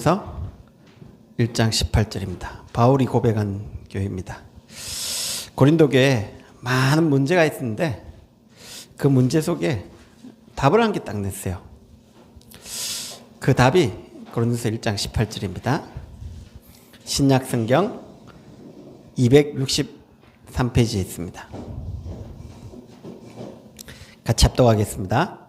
서 1장 18절입니다. 바울이 고백한 교회입니다. 고린도 교회에 많은 문제가 있었는데 그 문제 속에 답을 한 개 딱 냈어요. 그 답이 고린도서 1장 18절입니다. 신약 성경 263페이지에 있습니다. 같이 합독하겠습니다.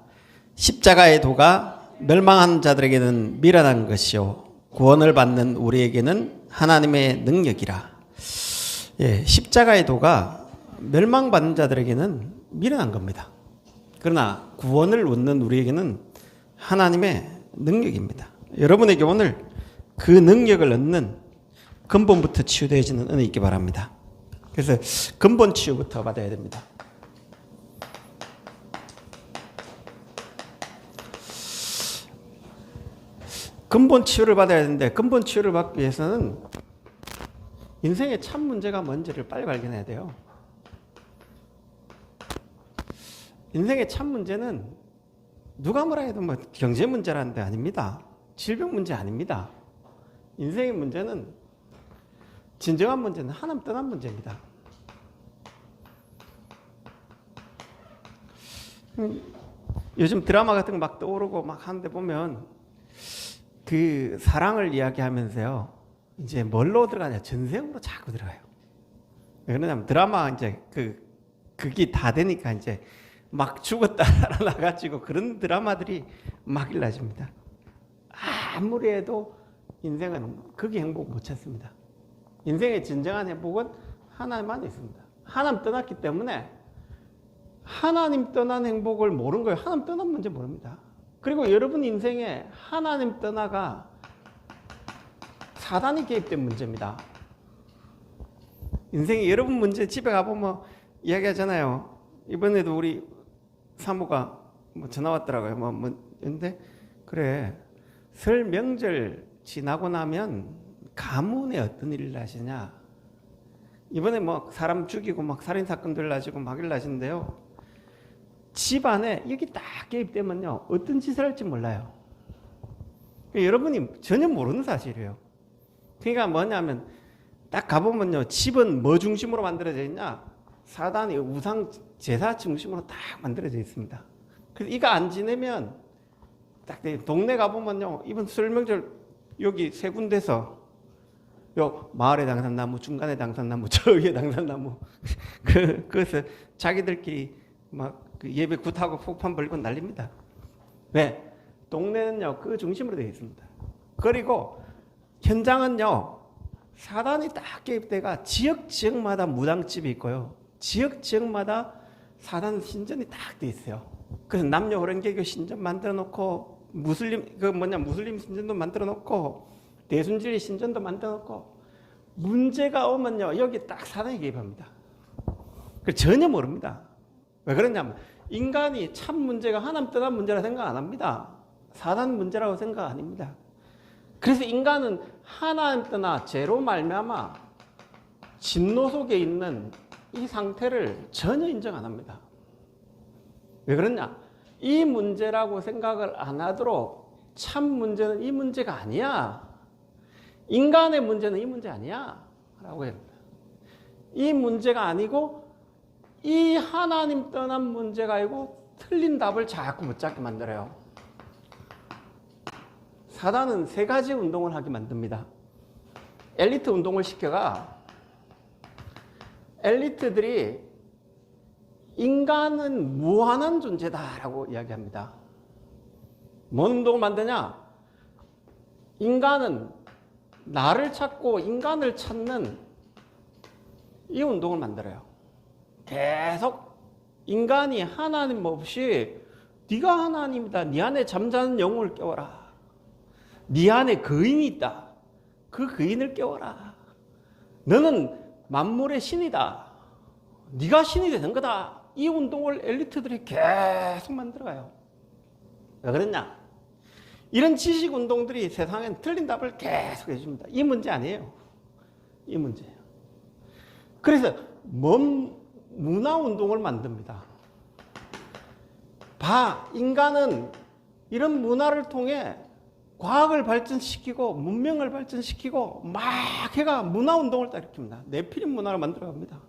십자가의 도가 멸망한 자들에게는 미련한 것이요 구원을 받는 우리에게는 하나님의 능력이라. 십자가의 도가 멸망받는 자들에게는 미련한 겁니다. 그러나 구원을 얻는 우리에게는 하나님의 능력입니다. 여러분에게 오늘 그 능력을 얻는 근본부터 치유되어지는 은혜 있기 바랍니다. 그래서 근본 치유부터 받아야 됩니다. 근본 치유를 받아야 되는데 근본 치유를 받기 위해서는 인생의 참 문제가 뭔지를 빨리 발견해야 돼요. 인생의 참 문제는 누가 뭐라 해도 뭐 경제 문제라는 데 아닙니다. 질병 문제 아닙니다. 인생의 문제는 진정한 문제는 하나님 떠난 문제입니다. 요즘 드라마 같은 거 막 떠오르고 막 하는데 보면 그 사랑을 이야기하면서요, 이제 뭘로 들어가냐? 전생으로 자꾸 들어가요. 왜 그러냐면 드라마 이제 그게 다 되니까 이제 막 죽었다 살아나가지고 그런 드라마들이 막 일어나집니다. 아무리 해도 인생은 거기 행복 못 찾습니다. 인생의 진정한 행복은 하나님만 있습니다. 하나님 떠났기 때문에 하나님 떠난 행복을 모르는 거예요. 하나님 떠난 문제 모릅니다. 그리고 여러분 인생에 하나님 떠나가 사단이 개입된 문제입니다. 인생에 여러분 문제 집에 가보면 이야기하잖아요. 이번에도 우리 사모가 뭐 전화 왔더라고요. 근데 그래, 설 명절 지나고 나면 가문에 어떤 일을 하시냐. 이번에 뭐 사람 죽이고 막 살인사건들 나시고 막 일 나시는데요. 집안에 여기 딱 개입되면요, 어떤 짓을 할지 몰라요. 여러분이 전혀 모르는 사실이에요. 그러니까 뭐냐면 딱 가보면요, 집은 뭐 중심으로 만들어져 있냐? 사단이 우상 제사 중심으로 딱 만들어져 있습니다. 그래서 이거 안 지내면 딱 동네 가보면요, 이번 설명절 여기 세 군데서 요 마을의 당산나무, 중간의 당산나무, 저 위에 당산나무 그래서 자기들끼리 막 그 예배 굿하고 폭탄 벌고 난립니다. 왜? 동네는요 그 중심으로 되어 있습니다. 그리고 현장은요 사단이 딱 개입돼가 지역마다 무당집이 있고요, 지역마다 사단 신전이 딱 돼 있어요. 그래서 남녀 호랭개교 신전 만들어 놓고 무슬림 신전도 만들어 놓고 대순절이 신전도 만들어 놓고, 문제가 오면요 여기 딱 사단이 개입합니다. 전혀 모릅니다. 왜 그러냐면 인간이 참 문제가 하나님 떠난 문제라 생각 안 합니다. 사단 문제라고 생각 아닙니다. 그래서 인간은 하나님 떠나 죄로 말미암아 진노 속에 있는 이 상태를 전혀 인정 안 합니다. 왜 그러냐? 이 문제라고 생각을 안 하도록 참 문제는 이 문제가 아니야. 인간의 문제는 이 문제 아니야 라고 해야 합니다. 이 문제가 아니고 이 하나님 떠난 문제가 아니고 틀린 답을 자꾸 못 찾게 만들어요. 사단은 세 가지 운동을 하게 만듭니다. 엘리트 운동을 시켜가 엘리트들이 인간은 무한한 존재다라고 이야기합니다. 뭔 운동을 만드냐? 인간은 나를 찾고 인간을 찾는 이 운동을 만들어요. 계속 인간이 하나님 없이 네가 하나님이다, 네 안에 잠자는 영혼을 깨워라, 네 안에 거인이 있다, 그 거인을 깨워라, 너는 만물의 신이다, 네가 신이 되는 거다. 이 운동을 엘리트들이 계속 만들어가요. 왜 그러냐? 이런 지식 운동들이 세상엔 틀린 답을 계속 해줍니다. 이 문제 아니에요. 이 문제예요. 그래서 문화 운동을 만듭니다. 인간은 이런 문화를 통해 과학을 발전시키고 문명을 발전시키고 막 해가 문화운동을 딱 일으킵니다. 네피림 문화를 만들어갑니다.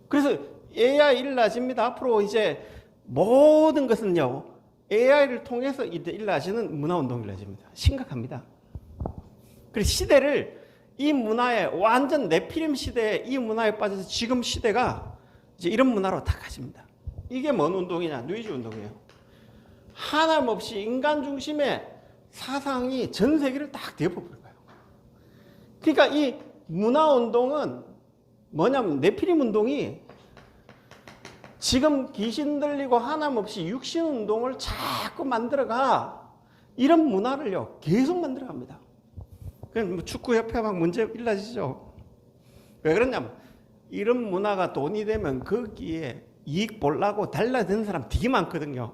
그래서 AI 일어나집니다. 앞으로 이제 모든 것은요, AI를 통해서 일어나시는 문화운동이 일어나집니다. 심각합니다. 그래서 시대를 이 문화에 완전 네피림 시대에 이 문화에 빠져서 지금 시대가 이제 이런 문화로 다 가집니다. 이게 뭔 운동이냐? 뉴에이지 운동이에요. 하나님 없이 인간 중심의 사상이 전 세계를 딱 뒤엎어버린 거예요. 그러니까 이 문화운동은 뭐냐면 네피림 운동이 지금 귀신 들리고 하나님 없이 육신 운동을 자꾸 만들어가 이런 문화를요 계속 만들어갑니다. 그럼 축구협회 막 문제 일어나지죠. 왜 그러냐면 이런 문화가 돈이 되면 거기에 이익 보려고 달라드는 사람 되게 많거든요.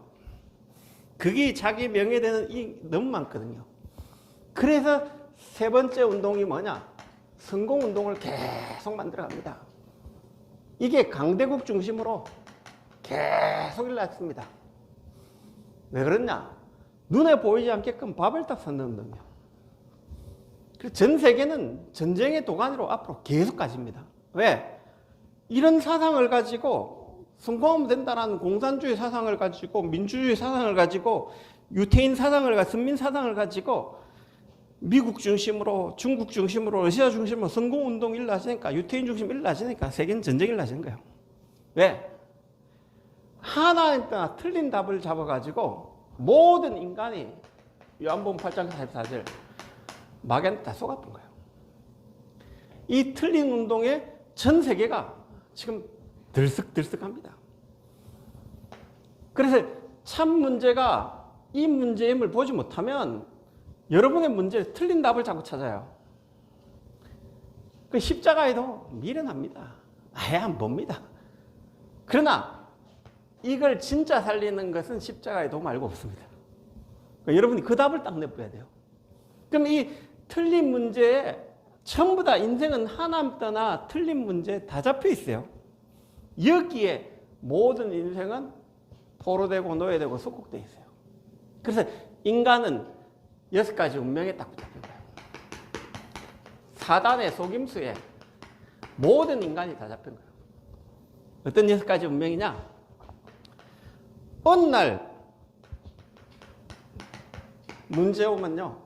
그게 자기 명예되는 이익 너무 많거든요. 그래서 세 번째 운동이 뭐냐? 성공운동을 계속 만들어갑니다. 이게 강대국 중심으로 계속 일어났습니다. 왜 그러냐? 눈에 보이지 않게끔 밥을 딱 섞는 운동이에요. 전 세계는 전쟁의 도가니로 앞으로 계속 가집니다. 왜? 이런 사상을 가지고 성공하면 된다는 공산주의 사상을 가지고 민주주의 사상을 가지고 유태인 사상을 가지고 선민 사상을 가지고 미국 중심으로 중국 중심으로 러시아 중심으로 성공운동 일어나시니까 유태인 중심 일어나시니까 세계는 전쟁이 일어나시는 거예요. 왜? 하나에 따라 틀린 답을 잡아가지고 모든 인간이 요한복음 8장 44절 마귀한테 다 속아본 거예요. 이 틀린 운동에 전 세계가 지금 들썩들썩합니다. 그래서 참 문제가 이 문제임을 보지 못하면 여러분의 문제를 틀린 답을 자꾸 찾아요. 그 십자가에도 미련합니다. 아예 안 봅니다. 그러나 이걸 진짜 살리는 것은 십자가에 도움 말고 없습니다. 그러니까 여러분이 그 답을 딱 내줘야 돼요. 그럼 이 틀린 문제에 전부 다 인생은 하나님 떠나 틀린 문제에 다 잡혀 있어요. 여기에 모든 인생은 포로되고 노예되고 속국되어 있어요. 그래서 인간은 6가지 운명에 딱 붙잡힌 거예요. 사단의 속임수에 모든 인간이 다 잡힌 거예요. 어떤 6가지 운명이냐? 어느 날 문제 오면요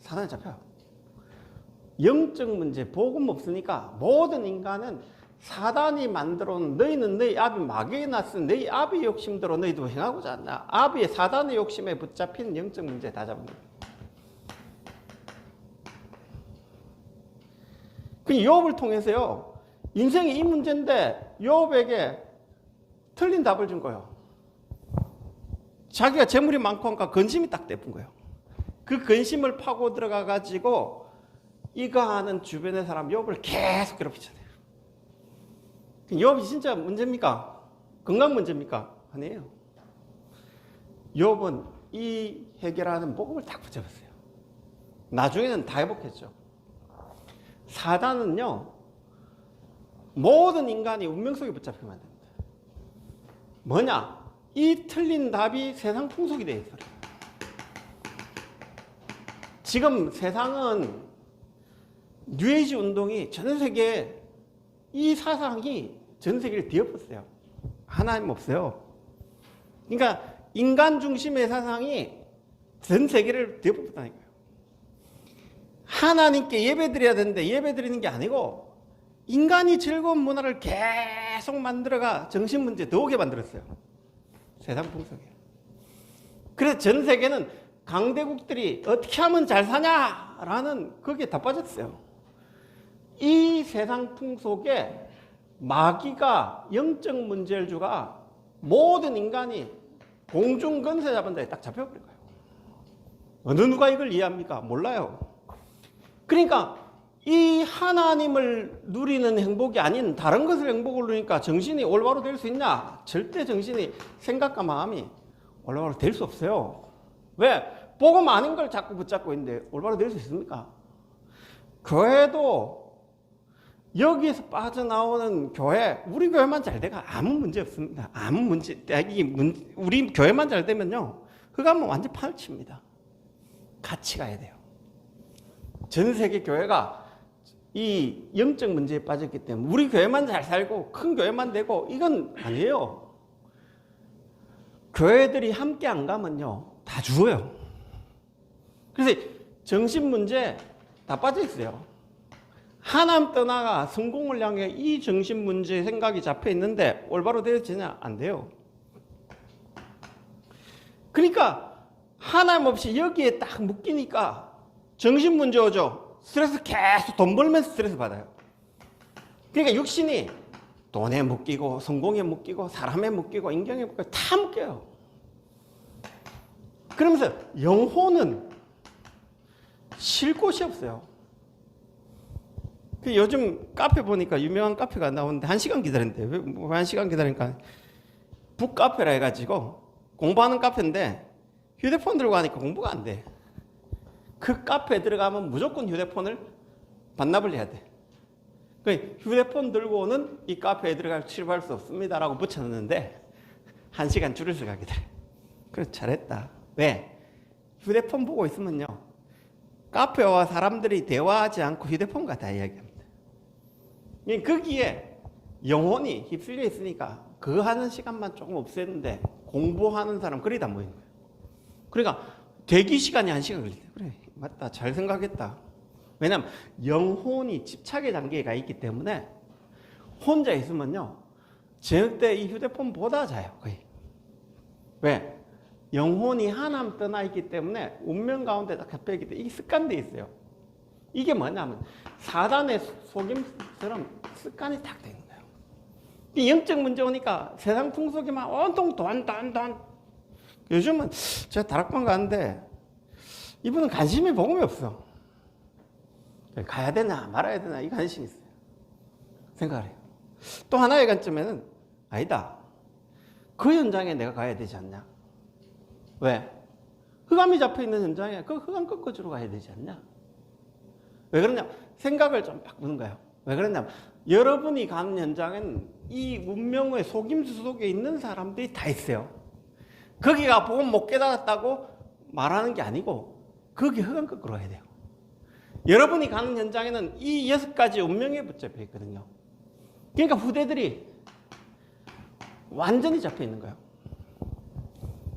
사단에 잡혀요. 영적 문제, 복음 없으니까 모든 인간은 사단이 만들어온 너희는 너희 아비 마귀에 났으니 너희 아비 욕심대로 너희도 행하고자 한다. 아비의 사단의 욕심에 붙잡힌 영적 문제 다 잡은 거예요. 그 욥을 통해서요 인생이 이 문제인데 욥에게 틀린 답을 준 거예요. 자기가 재물이 많고 하니까 근심이 딱 떼푼 거예요. 그 근심을 파고 들어가 가지고 이거 하는 주변의 사람 욥을 계속 괴롭히잖아요. 욥이 진짜 문제입니까? 건강 문제입니까? 아니에요. 욥은 이 해결하는 복음을 딱 붙잡았어요. 나중에는 다 회복했죠. 사단은요 모든 인간이 운명 속에 붙잡히면 안 됩니다. 뭐냐? 이 틀린 답이 세상 풍속이 되어 있어요. 지금 세상은 뉴에이지 운동이 전 세계에 이 사상이 전 세계를 뒤엎었어요. 하나님 없어요. 그러니까 인간 중심의 사상이 전 세계를 뒤엎었다는 거예요. 하나님께 예배드려야 되는데 예배드리는 게 아니고 인간이 즐거운 문화를 계속 만들어가 정신문제 더 오게 만들었어요. 세상 풍속에. 그래서 전 세계는 강대국들이 어떻게 하면 잘 사냐라는 거기에 다 빠졌어요. 이 세상 풍속에 마귀가 영적 문제를 주가 모든 인간이 공중건세 잡은 데에 딱 잡혀버린 거예요. 어느 누가 이걸 이해합니까? 몰라요. 그러니까 이 하나님을 누리는 행복이 아닌 다른 것을 행복을 누리니까 정신이 올바로 될 수 있냐? 절대 정신이 생각과 마음이 올바로 될 수 없어요. 왜? 복음 아닌 걸 자꾸 붙잡고 있는데 올바로 될 수 있습니까? 교회도 여기에서 빠져나오는 교회, 우리 교회만 잘 돼가 아무 문제 없습니다. 아무 문제, 우리 교회만 잘 되면요, 그거 하면 완전 판을 칩니다. 같이 가야 돼요. 전 세계 교회가 이 영적 문제에 빠졌기 때문에 우리 교회만 잘 살고 큰 교회만 되고 이건 아니에요. 교회들이 함께 안 가면요 다 죽어요. 그래서 정신 문제 다 빠져 있어요. 하나님 떠나가 성공을 향해 이 정신 문제 생각이 잡혀 있는데 올바로 되어지냐? 안 돼요. 그러니까 하나님 없이 여기에 딱 묶이니까 정신 문제 오죠. 스트레스 계속 돈 벌면서 스트레스 받아요. 그러니까 육신이 돈에 묶이고 성공에 묶이고 사람에 묶이고 인경에 묶이고 다 묶여요. 그러면서 영혼은 쉴 곳이 없어요. 요즘 카페 보니까 유명한 카페가 나오는데 1시간 기다린대. 왜 1시간 기다리니까 북카페라 해가지고 공부하는 카페인데 휴대폰 들고 가니까 공부가 안 돼. 그 카페에 들어가면 무조건 휴대폰을 반납을 해야 돼. 휴대폰 들고는 이 카페에 들어갈 출입할 수 없습니다라고 붙여놨는데 1시간 줄을 서가게 돼. 그래서 잘했다. 왜? 휴대폰 보고 있으면요 카페와 사람들이 대화하지 않고 휴대폰과 다 이야기합니다. 거기에 영혼이 휩쓸려 있으니까 그 하는 시간만 조금 없애는데 공부하는 사람 거의 다 모이는 거예요. 그러니까 대기 시간이 1시간 걸린다. 그래 맞다 잘 생각했다. 왜냐하면 영혼이 집착의 단계에 가 있기 때문에 혼자 있으면요 저녁 때 이 휴대폰 보다 자요 거의. 왜? 영혼이 하나님 떠나 있기 때문에 운명 가운데 딱 갇혀 있기 때문에 이게 습관돼 있어요. 이게 뭐냐면 사단의 속임처럼 습관이 딱 되는 거예요. 이 영적 문제 오니까 세상 풍속에만 온통 돈. 요즘은 제가 다락방 가는데 이분은 관심이 복음이 없어. 가야 되나 말아야 되나 이 관심이 있어요. 생각을 해요. 또 하나의 관점에는 아니다. 그 현장에 내가 가야 되지 않냐. 왜? 흑암이 잡혀있는 현장에 그 흑암 꺾어주러 가야 되지 않냐. 왜 그러냐? 생각을 좀 바꾸는 거예요. 왜 그러냐면 여러분이 가는 현장에는 이 문명의 속임수 속에 있는 사람들이 다 있어요. 거기가 복음 못 깨달았다고 말하는 게 아니고 거기 흑암 꺾으러 가야 돼요. 여러분이 가는 현장에는 이 6가지 운명에 붙잡혀 있거든요. 그러니까 후대들이 완전히 잡혀 있는 거예요.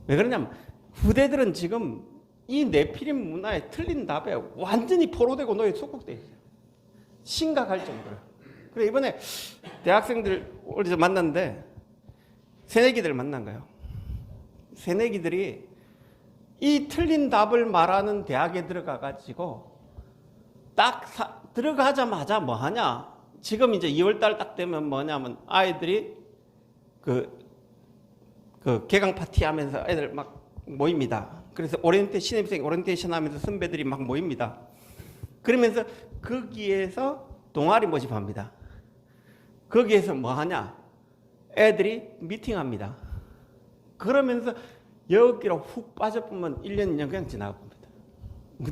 왜 그러냐면 후대들은 지금 이 네피림 문화에 틀린 답에 완전히 포로되고 노예 속국되어 있어요. 심각할 정도로. 그래 이번에 대학생들 어디서 만났는데 새내기들 만난 거예요. 새내기들이 이 틀린 답을 말하는 대학에 들어가 가지고 딱 들어가자마자 뭐 하냐? 지금 이제 2월달 딱 되면 뭐냐면 아이들이 그 개강 파티 하면서 애들 막 모입니다. 그래서 신입생 오리엔테이션 하면서 선배들이 막 모입니다. 그러면서 거기에서 동아리 모집합니다. 거기에서 뭐 하냐? 애들이 미팅합니다. 그러면서 여기로 훅 빠져보면 1년, 2년 그냥 지나가 봅니다.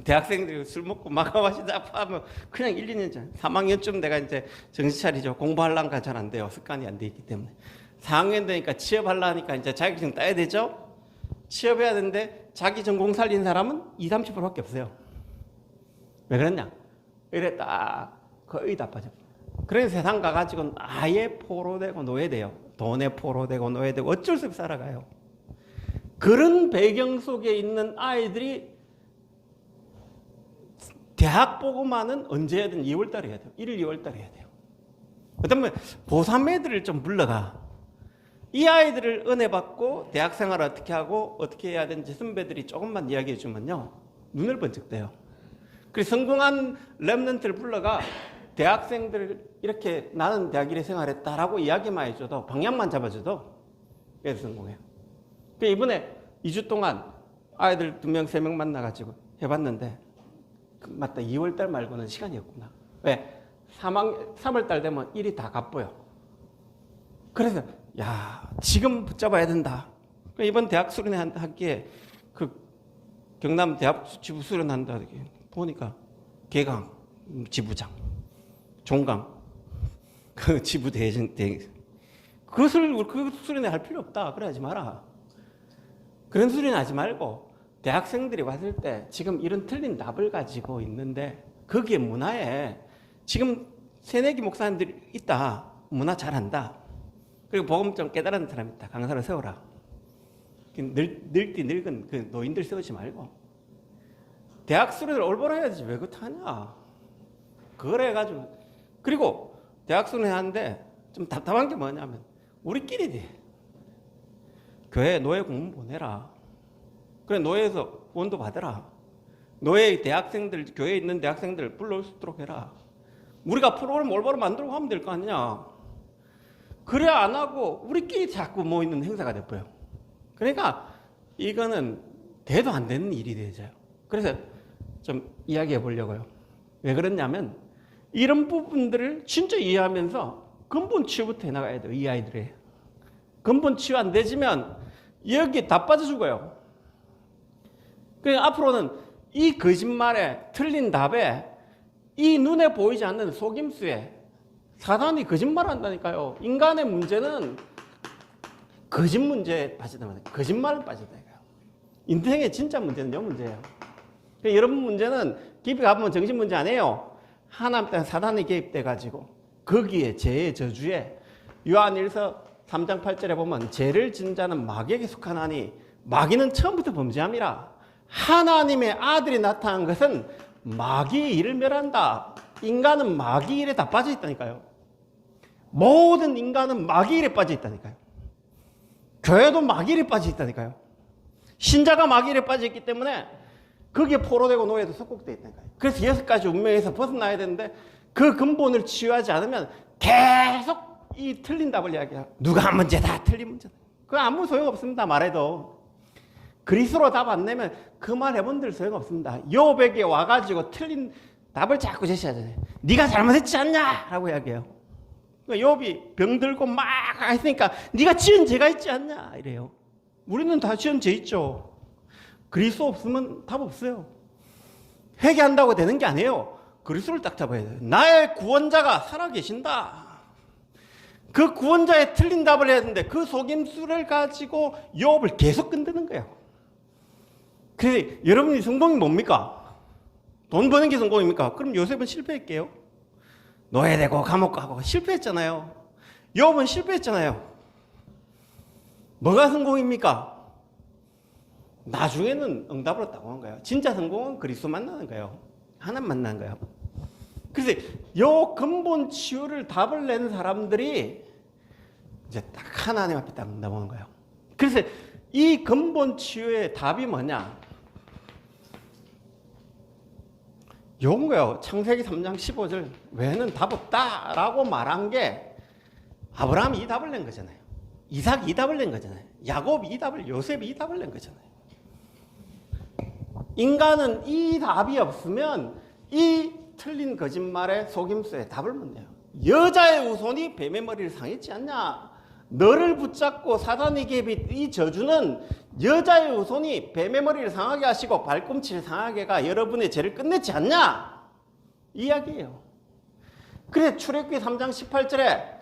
대학생들이 술 먹고 마감하시다 하면 그냥 1, 2년 전 3학년쯤 내가 이제 정신 차리죠. 공부하려니까 잘 안 돼요. 습관이 안 돼 있기 때문에. 4학년 되니까 취업하려니까 이제 자격증 따야 되죠. 취업해야 되는데 자기 전공 살린 사람은 20, 30%밖에 없어요. 왜 그랬냐? 이래 딱 거의 다 빠져버려요. 그래서 세상 가가지고는 아예 포로되고 노예돼요. 돈에 포로되고 노예되고 어쩔 수 없이 살아가요. 그런 배경 속에 있는 아이들이 대학 보고만은 언제 해야 되는 2월달에 해야 돼요. 1일 2월달에 해야 돼요. 그다음에 고3 애들을 좀 불러가. 이 아이들을 은혜 받고 대학 생활을 어떻게 하고 어떻게 해야 되는지 선배들이 조금만 이야기해 주면요. 눈을 번쩍 떼요. 그래서 성공한 렘넌트를 불러가 대학생들 이렇게 나는 대학 1회 생활했다라고 이야기만 해줘도 방향만 잡아줘도 그래서 성공해요. 이번에 2주 동안 아이들 2명, 3명 만나가지고 해봤는데 맞다 2월달 말고는 시간이 없구나. 왜? 3월달 되면 일이 다 갚고요. 그래서 야 지금 붙잡아야 된다. 이번 대학 수련회 학기에 그 경남 대학 지부 수련한다 보니까 개강 지부장, 종강 그 지부 대전 그 수련회 할 필요 없다. 그래 하지 마라. 그런 수련회 하지 말고 대학생들이 왔을 때 지금 이런 틀린 답을 가지고 있는데 거기에 문화에 지금 새내기 목사님들이 있다. 문화 잘한다. 그리고 복음 좀 깨달은 사람 있다. 강사를 세워라. 늙디 늙은 그 노인들 세우지 말고 대학 수련을 올바로 해야지 왜 그렇게 하냐. 그걸 해가지고 그리고 대학 수련을 하는데 좀 답답한 게 뭐냐면 우리끼리 교회 노예 공문 보내라. 그래 노예에서 원도 받으라. 노예 대학생들 교회에 있는 대학생들 불러올 수 있도록 해라. 우리가 프로그램 올바로 만들고 하면 될 거 아니냐. 그래 안 하고 우리끼리 자꾸 모이는 행사가 돼버려. 그러니까 이거는 돼도 안 되는 일이 되죠. 그래서 좀 이야기해 보려고요. 왜 그러냐면 이런 부분들을 진짜 이해하면서 근본 치유부터 해나가야 돼요. 이 아이들의 근본 치유 안 되지면 여기 다 빠져 죽어요. 그러니까 앞으로는 이 거짓말에 틀린 답에 이 눈에 보이지 않는 속임수에 사단이 거짓말한다니까요. 인간의 문제는 거짓 문제에 빠지다면 거짓말에 빠지다니까요. 인생의 진짜 문제는 이 문제예요. 그러니까 여러분 문제는 깊이 가보면 정신 문제 아니에요. 하나님 때문에 사단이 개입돼 가지고 거기에 죄의 저주에 요한일서 3장 8절에 보면 죄를 진 자는 마귀에게 속하나니 마귀는 처음부터 범죄함이라. 하나님의 아들이 나타난 것은 마귀의 일을 멸한다. 인간은 마귀 일에 다 빠져 있다니까요. 모든 인간은 마귀 일에 빠져 있다니까요. 교회도 마귀 일에 빠져 있다니까요. 신자가 마귀 일에 빠져 있기 때문에 거기에 포로되고 노예도 속국되어 있다니까요. 그래서 6가지 운명에서 벗어나야 되는데 그 근본을 치유하지 않으면 계속 이 틀린 답을 이야기해요. 누가 한 문제다 틀린 문제다. 그건 아무 소용없습니다. 말해도. 그리스도로 답 안 내면 그 말 해본들 소용없습니다. 욥에게 와가지고 틀린 답을 자꾸 제시하잖아요. 네가 잘못했지 않냐? 라고 이야기해요. 욥이 병들고 막 했으니까 네가 지은 죄가 있지 않냐? 이래요. 우리는 다 지은 죄 있죠. 그리스도 없으면 답 없어요. 회개한다고 되는 게 아니에요. 그리스도를 딱 잡아야 돼요. 나의 구원자가 살아계신다. 그 구원자의 틀린 답을 해야 되는데 그 속임수를 가지고 욥을 계속 건드는 거예요. 그래서 여러분이 성공이 뭡니까? 돈 버는 게 성공입니까? 그럼 요셉은 실패했게요. 노예되고 감옥 가고 실패했잖아요. 욥은 실패했잖아요. 뭐가 성공입니까? 나중에는 응답을 얻다고 한 거예요. 진짜 성공은 그리스도 만나는 거예요. 하나님 만나는 거예요. 그래서 요 근본 치유를 답을 낸 사람들이 이제 딱 하나님 앞에 딱 응답하는 거예요. 그래서 이 근본 치유의 답이 뭐냐? 요건 거예요. 창세기 3장 15절 외에는 답 없다라고 말한 게 아브라함이 이 답을 낸 거잖아요. 이삭이 이 답을 낸 거잖아요. 야곱이 이 답을, 요셉이 이 답을 낸 거잖아요. 인간은 이 답이 없으면 이 틀린 거짓말에 속임수에 답을 못 내요. 여자의 후손이 뱀의 머리를 상했지 않냐? 너를 붙잡고 사단이 개입 이 저주는 여자의 후손이 뱀의 머리를 상하게 하시고 발꿈치를 상하게 가 여러분의 죄를 끝냈지 않냐? 이 이야기예요. 그래 출애굽기 3장 18절에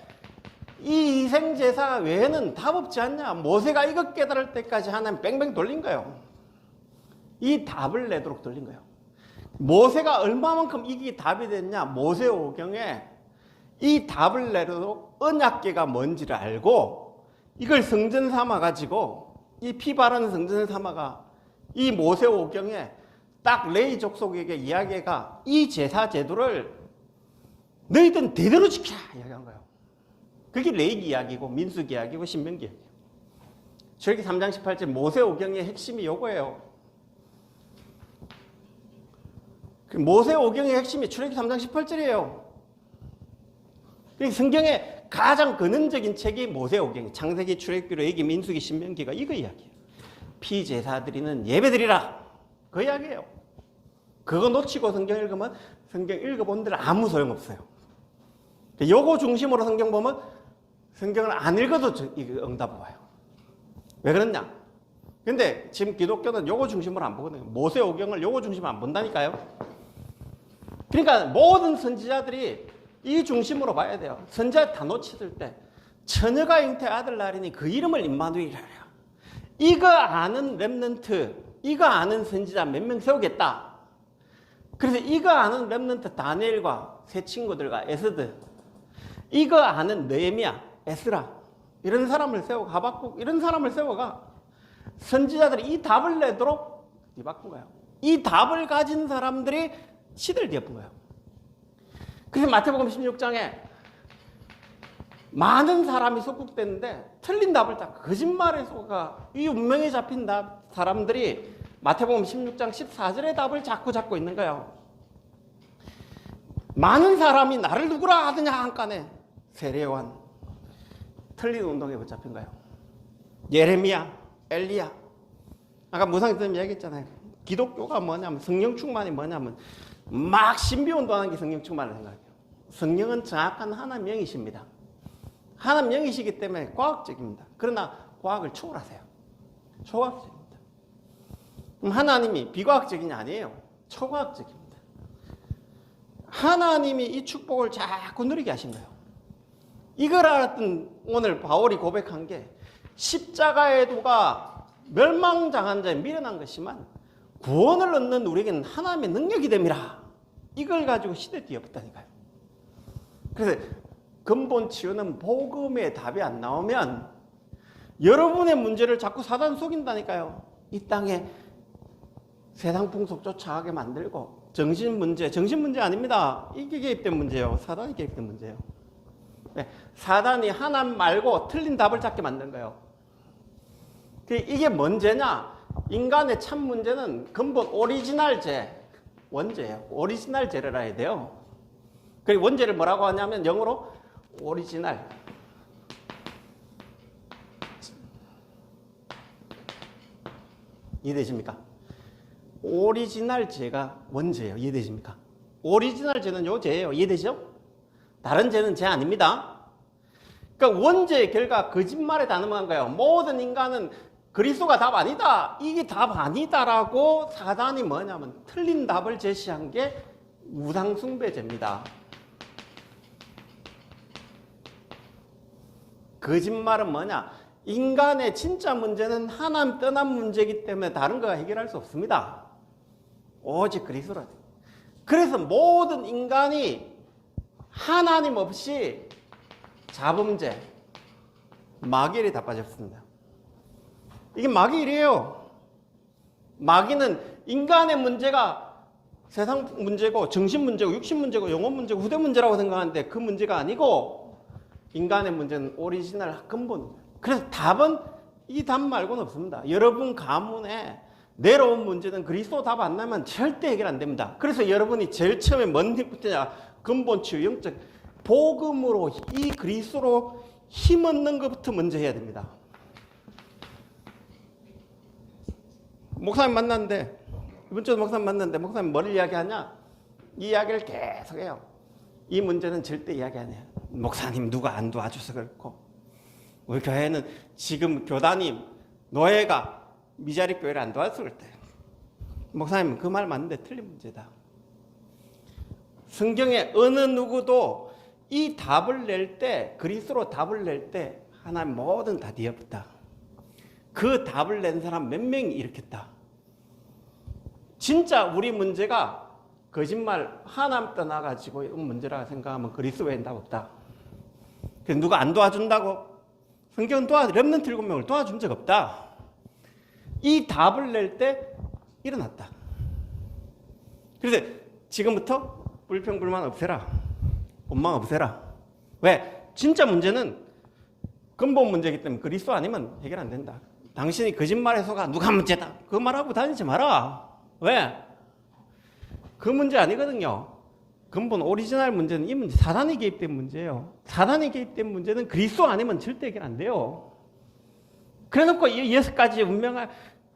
이 희생제사 외에는 답 없지 않냐? 모세가 이것 깨달을 때까지 하나님 뺑뺑 돌린 거예요. 이 답을 내도록 돌린 거예요. 모세가 얼마만큼 이게 답이 됐냐? 모세오경에 이 답을 내도록 언약궤가 뭔지를 알고 이걸 성전 삼아가지고 이 피 바르는 성전을 삼아가 이 모세오경에 딱 레위 족속에게 이야기가 이 제사 제도를 너희들은 대대로 지키라 이야기한 거예요. 그게 레위기 이야기고 민수기 이야기고 신명기 이야기예요. 출애굽기 3장 18절 모세오경의 핵심이 요거예요. 모세오경의 핵심이 출애굽기 3장 18절이에요. 성경의 가장 근원적인 책이 모세오경, 창세기, 출애굽기, 레위기, 민수기, 신명기가 이거 이야기예요. 피제사 드리는 예배드리라. 그 이야기예요. 그거 놓치고 성경 읽으면 성경 읽어본 데는 아무 소용없어요. 요거 중심으로 성경 보면 성경을 안 읽어도 응답을 와요. 왜 그러냐? 근데 지금 기독교는 요거 중심으로 안 보거든요. 모세오경을 요거 중심으로 안 본다니까요. 그러니까 모든 선지자들이 이 중심으로 봐야 돼요. 선지자 다 놓치들 때 처녀가 잉태 아들 낳으니 그 이름을 임마누엘이라. 이거 아는 렘넌트, 이거 아는 선지자 몇 명 세우겠다. 그래서 이거 아는 렘넌트 다니엘과 세 친구들과 에스드, 이거 아는 느헤미야, 에스라, 이런 사람을 세우고 하박국 이런 사람을 세워가 선지자들이 이 답을 내도록 뒤바꾼 거예요. 이 답을 가진 사람들이 시대를 뒤엎은 거예요. 그래서 마태복음 16장에 많은 사람이 속국됐는데 틀린 답을 다 거짓말에 속아 이 운명에 잡힌 사람들이 마태복음 16장 14절의 답을 자꾸 잡고 있는 거예요. 많은 사람이 나를 누구라 하더냐 한간에 세례요한 틀린 운동에 붙잡힌 거예요. 예레미야, 엘리야. 아까 무상선생님 얘기했잖아요. 기독교가 뭐냐면 성령 충만이 뭐냐면 막 신비운동하는 게 성령 충만을 생각해요. 성령은 정확한 하나님 영이십니다. 하나님 영이시기 때문에 과학적입니다. 그러나 과학을 초월하세요. 초과학적입니다. 그럼 하나님이 비과학적이냐? 아니에요. 초과학적입니다. 하나님이 이 축복을 자꾸 누리게 하신 거예요. 이걸 알았던 오늘 바울이 고백한 게 십자가의 도가 멸망당한 자에 미련한 것이지만 구원을 얻는 우리에게는 하나님의 능력이 됨이라. 이걸 가지고 시대 뒤엎었다니까요. 그래서 근본 치유는 복음의 답이 안 나오면 여러분의 문제를 자꾸 사단 속인다니까요. 이 땅에 세상 풍속 쫓아가게 만들고 정신 문제 아닙니다. 이게 개입된 문제예요. 사단이 개입된 문제예요. 네, 사단이 하나님 말고 틀린 답을 찾게 만든 거예요. 이게 뭔 죄냐? 인간의 참 문제는 근본 오리지널 죄, 원죄예요. 오리지널 죄를 알아야 돼요. 그리고 원죄를 뭐라고 하냐면 영어로 오리지널. 이해되십니까? 오리지널 죄가 원죄예요. 이해되십니까? 오리지널 죄는 요 죄예요. 이해되죠? 다른 죄는 죄 아닙니다. 그러니까 원죄의 결과 거짓말에 단언한 거예요. 모든 인간은 그리스도가 답 아니다. 이게 답 아니다라고 사단이 뭐냐면 틀린 답을 제시한 게 우상숭배죄입니다. 거짓말은 뭐냐? 인간의 진짜 문제는 하나님 떠난 문제이기 때문에 다른 거가 해결할 수 없습니다. 오직 그리스도라. 그래서 모든 인간이 하나님 없이 자범죄, 마귀에 다 빠졌습니다. 이게 마귀일이에요. 마귀는 인간의 문제가 세상 문제고 정신 문제고 육신 문제고 영혼 문제고 후대 문제라고 생각하는데 그 문제가 아니고 인간의 문제는 오리지널 근본. 그래서 답은 이 답 말고는 없습니다. 여러분 가문에 내려온 문제는 그리스도 답 안 나면 절대 해결 안 됩니다. 그래서 여러분이 제일 처음에 뭔 일부터냐? 근본 치유, 영적 복음으로 이 그리스도로 힘 얻는 것부터 먼저 해야 됩니다. 목사님 만났는데 이번 주에 목사님 만났는데 목사님 뭘 이야기하냐? 이 이야기를 계속해요. 이 문제는 절대 이야기 안 해요. 목사님 누가 안 도와줘서 그렇고 우리 교회는 지금 교단이 노예가 미자리 교회를 안 도와줘서 그렇대. 목사님 그 말 맞는데 틀린 문제다. 성경에 어느 누구도 이 답을 낼 때 그리스도로 답을 낼 때 하나님 뭐든 다 뒤엎다. 그 답을 낸 사람 몇 명이 일으켰다. 진짜 우리 문제가 거짓말 하나님 떠나가지고 이런 문제라고 생각하면 그리스도 외엔 답 없다. 그래서 누가 안 도와준다고? 성경은 렘넌트 7명을 도와준 적 없다. 이 답을 낼 때 일어났다. 그래서 지금부터 불평불만 없애라. 원망 없애라. 왜? 진짜 문제는 근본 문제이기 때문에 그리스도 아니면 해결 안 된다. 당신이 거짓말에 속아 누가 문제다. 그 말하고 다니지 마라. 왜? 그 문제 아니거든요. 근본 오리지널 문제는 이 문제, 사단이 개입된 문제예요. 사단이 개입된 문제는 그리스도 아니면 절대 해결 안 돼요. 그래놓고 이 6가지 운명을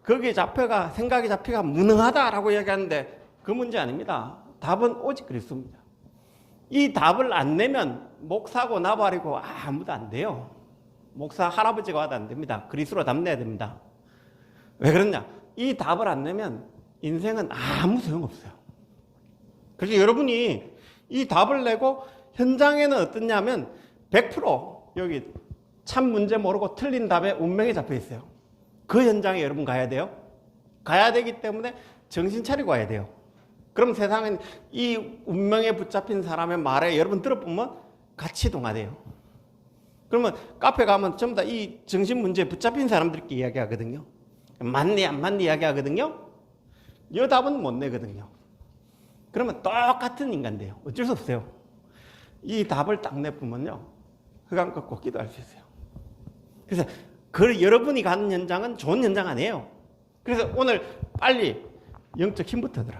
거기에 잡혀가 생각이 잡혀가 무능하다라고 이야기하는데 그 문제 아닙니다. 답은 오직 그리스도입니다. 이 답을 안 내면 목사고 나발이고 아무도 안 돼요. 목사 할아버지가 와도 안 됩니다. 그리스도로 답 내야 됩니다. 왜 그러냐? 이 답을 안 내면 인생은 아무 소용없어요. 그래서 여러분이 이 답을 내고 현장에는 어떻냐면 100% 여기 참 문제 모르고 틀린 답에 운명이 잡혀 있어요. 그 현장에 여러분 가야 돼요. 가야 되기 때문에 정신 차리고 와야 돼요. 그럼 세상은 이 운명에 붙잡힌 사람의 말에 여러분 들어보면 같이 동화돼요. 그러면 카페 가면 전부 다 이 정신 문제에 붙잡힌 사람들끼리 이야기하거든요. 맞니 안 맞니 이야기하거든요. 이 답은 못 내거든요. 그러면 똑같은 인간돼요. 어쩔 수 없어요. 이 답을 딱 내보면요, 흑암 꺾고 기도할 수 있어요. 그래서 여러분이 가는 현장은 좋은 현장 아니에요. 그래서 오늘 빨리 영적 힘부터 들어.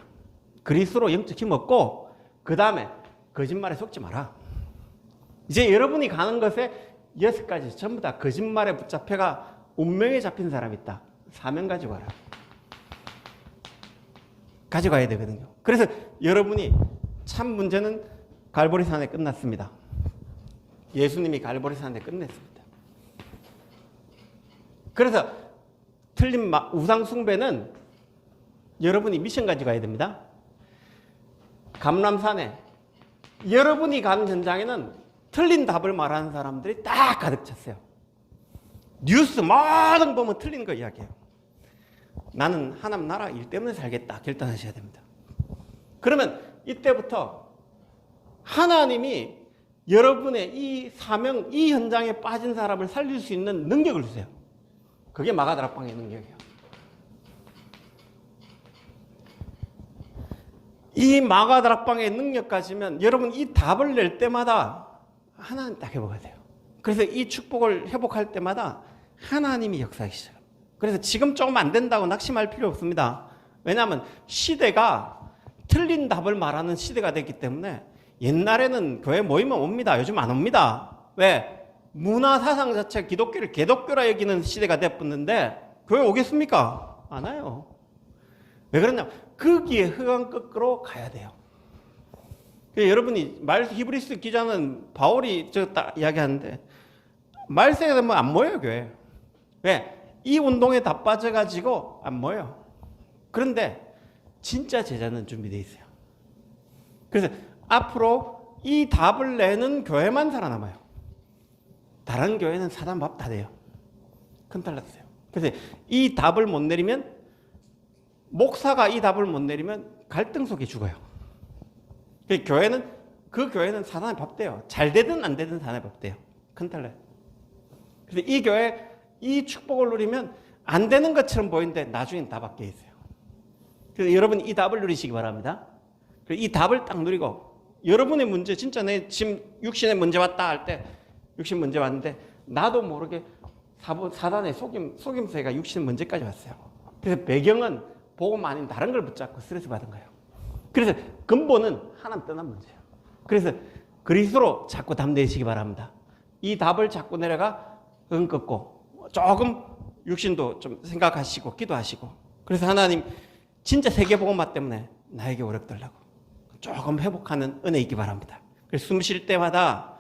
그리스도로 영적 힘 얻고 그 다음에 거짓말에 속지 마라. 이제 여러분이 가는 것에 6가지 전부 다 거짓말에 붙잡혀가 운명에 잡힌 사람이 있다. 사명 가지고 가라. 가져가야 되거든요. 그래서 여러분이 참 문제는 갈보리산에 끝났습니다. 예수님이 갈보리산에 끝냈습니다. 그래서 틀린 우상 숭배는 여러분이 미션 가져가야 됩니다. 감람산에 여러분이 가는 현장에는 틀린 답을 말하는 사람들이 딱 가득 찼어요. 뉴스 뭐든 보면 틀린 거 이야기해요. 나는 하나님 나라 일 때문에 살겠다 결단하셔야 됩니다. 그러면 이때부터 하나님이 여러분의 이 사명, 이 현장에 빠진 사람을 살릴 수 있는 능력을 주세요. 그게 마가다락방의 능력이에요. 이 마가다락방의 능력 가지면 여러분 이 답을 낼 때마다 하나님 딱 회복해야 돼요. 그래서 이 축복을 회복할 때마다 하나님이 역사하시죠. 그래서 지금 조금 안 된다고 낙심할 필요 없습니다. 왜냐하면 시대가 틀린 답을 말하는 시대가 됐기 때문에 옛날에는 교회 모이면 옵니다. 요즘 안 옵니다. 왜? 문화 사상 자체 기독교를 개독교라 여기는 시대가 됐었는데 교회 오겠습니까? 안 와요. 왜 그러냐? 거기에 흑암 꺾으러 가야 돼요. 여러분이 히브리스 기자는 바울이 딱 이야기하는데 말세가 되면 안 모여요, 교회. 왜? 이 운동에 다 빠져가지고 안 모여요. 그런데 진짜 제자는 준비되어 있어요. 그래서 앞으로 이 답을 내는 교회만 살아남아요. 다른 교회는 사단 밥 다 돼요. 큰 탈 났어요. 그래서 이 답을 못 내리면, 목사가 이 답을 못 내리면 갈등 속에 죽어요. 그 교회는 사단의 밥 돼요. 잘 되든 안 되든 사단의 밥 돼요. 큰 탈 나요. 그래서 이 교회 이 축복을 누리면 안 되는 것처럼 보이는데 나중엔 다 바뀌어 있어요. 그래서 여러분 이 답을 누리시기 바랍니다. 그리고 이 답을 딱 누리고 여러분의 문제, 진짜 내 지금 육신의 문제 왔다 할 때 육신 문제 왔는데 나도 모르게 사단의 속임수가 육신 문제까지 왔어요. 그래서 배경은 복음 아닌 다른 걸 붙잡고 스트레스 받은 거예요. 그래서 근본은 하나님 떠난 문제예요. 그래서 그리스도로 자꾸 답 내시기 바랍니다. 이 답을 자꾸 내려가 끊고 조금 육신도 좀 생각하시고 기도하시고, 그래서 하나님 진짜 세계복음화 때문에 나에게 오력 달라고 조금 회복하는 은혜 있기 바랍니다. 그래서 숨 쉴 때마다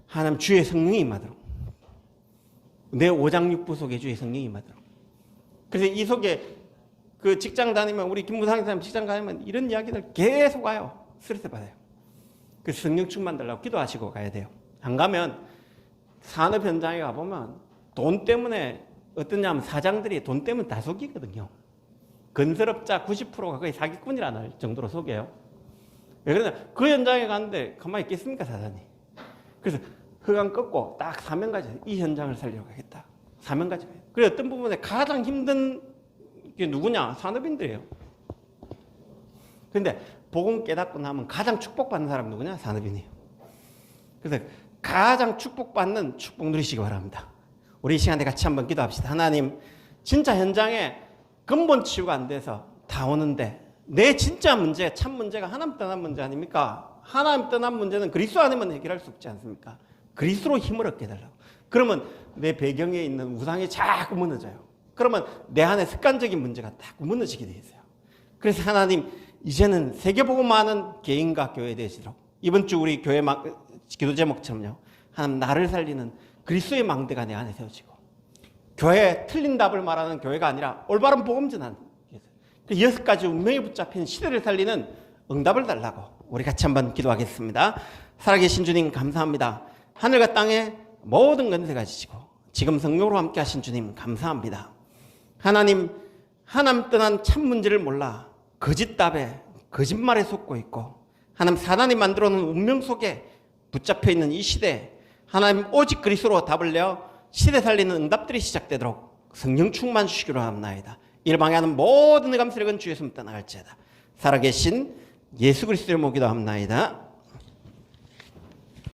하나님 주의 성령이 임하도록, 내 오장육부 속에 주의 성령이 임하도록. 그래서 이 속에 그 직장 다니면, 우리 김무상 사님 직장 다니면 이런 이야기들 계속 와요. 스트레스 받아요. 그래서 성령 충만 달라고 기도하시고 가야 돼요. 안 가면 산업 현장에 가보면 돈 때문에, 어떠냐면 사장들이 돈 때문에 다 속이거든요. 건설업자 90%가 거의 사기꾼이라는 정도로 속여요. 왜 그러냐? 그 현장에 갔는데 가만히 있겠습니까, 사장이? 그래서 흑암 꺾고 딱 사명 가지고 이 현장을 살려고 하겠다. 사명 가지고. 그래서 어떤 부분에 가장 힘든 게 누구냐? 산업인들이에요. 그런데 복음 깨닫고 나면 가장 축복받는 사람이 누구냐? 산업인이에요. 그래서 가장 축복받는 축복 누리시기 바랍니다. 우리 이 시간에 같이 한번 기도합시다. 하나님, 진짜 현장에 근본 치유가 안 돼서 다 오는데 내 진짜 문제, 참 문제가 하나님 떠난 문제 아닙니까? 하나님 떠난 문제는 그리스도 아니면 해결할 수 없지 않습니까? 그리스도로 힘을 얻게 해달라고. 그러면 내 배경에 있는 우상이 자꾸 무너져요. 그러면 내 안에 습관적인 문제가 자꾸 무너지게 돼 있어요. 그래서 하나님, 이제는 세계복음화하는 개인과 교회 되시도록, 이번 주 우리 교회 기도 제목처럼요, 하나님 나를 살리는 그리스도의 망대가 내 안에 세워지고, 교회 틀린 답을 말하는 교회가 아니라 올바른 복음 전하는, 6가지 운명에 붙잡힌 시대를 살리는 응답을 달라고 우리 같이 한번 기도하겠습니다. 살아계신 주님 감사합니다. 하늘과 땅에 모든 권세 가지시고 지금 성령으로 함께 하신 주님 감사합니다. 하나님, 하나님 떠난 참 문제를 몰라 거짓답에 거짓말에 속고 있고 하나님 사단이 만들어 놓은 운명 속에 붙잡혀 있는 이 시대에 하나님 오직 그리스도로 답을 내어 시대 살리는 응답들이 시작되도록 성령 충만 주시기로 합나이다. 이를 방해하는 모든 감세력은 주의 손 떠나갈지어다. 살아계신 예수 그리스도를 모기도 합나이다.